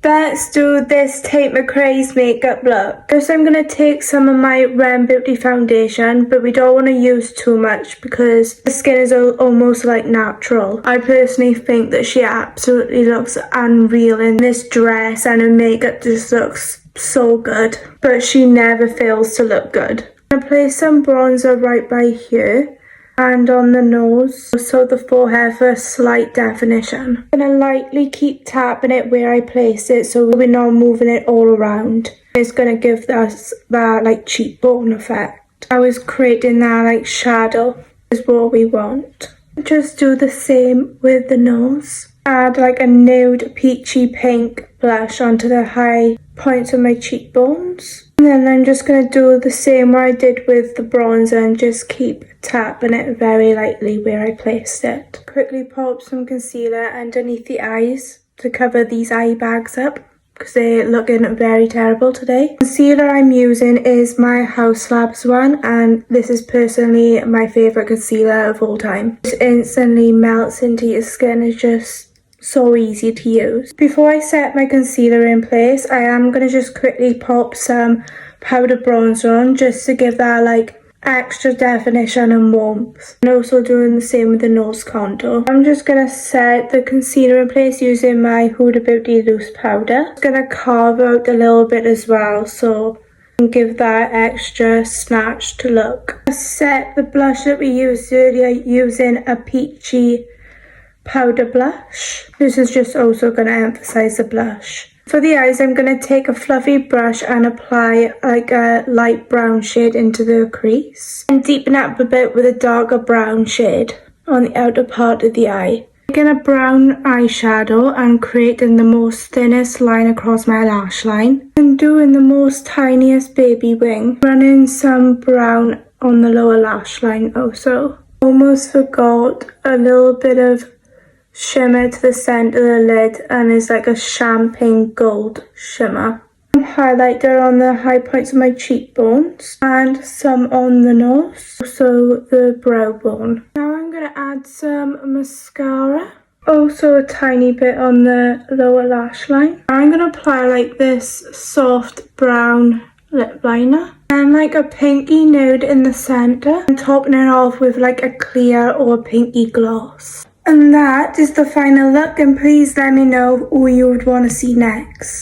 Let's do this Tate McRae's makeup look. First I'm going to take some of my Rem Beauty foundation, but we don't want to use too much because the skin is almost like natural. I personally think that she absolutely looks unreal in this dress, and her makeup just looks so good. But she never fails to look good. I'm going to place some bronzer right by here and on the nose, so the forehead for a slight definition. I'm going to lightly keep tapping it where I place it so we're not moving it all around. It's going to give us that like cheekbone effect. I was creating that like shadow is what we want. Just do the same with the nose. Add like a nude peachy pink blush onto the high points of my cheekbones. And then I'm just going to do the same what I did with the bronzer and just keep tapping it very lightly where I placed it. Quickly pop some concealer underneath the eyes to cover these eye bags up because they're looking very terrible today. Concealer I'm using is my House Labs one, and this is personally my favourite concealer of all time. It instantly melts into your skin. It's just so easy to use. Before I set my concealer in place, I am going to just quickly pop some powder bronzer on just to give that like extra definition and warmth. And also doing the same with the nose contour. I'm just going to set the concealer in place using my Huda Beauty loose powder. I'm going to carve out a little bit as well so give that extra snatched look. I set the blush that we used earlier using a peachy powder blush. This is just also going to emphasize the blush. For the eyes, I'm going to take a fluffy brush and apply like a light brown shade into the crease and deepen up a bit with a darker brown shade on the outer part of the eye. Taking a brown eyeshadow and creating the most thinnest line across my lash line and doing the most tiniest baby wing, running some brown on the lower lash line also. Almost forgot a little bit of shimmer to the center of the lid, and it's like a champagne gold shimmer. Some highlighter on the high points of my cheekbones and some on the nose, also the brow bone. Now I'm going to add some mascara, also a tiny bit on the lower lash line. I'm going to apply like this soft brown lip liner and like a pinky nude in the center and topping it off with like a clear or pinky gloss. And that is the final look, and please let me know who you would want to see next.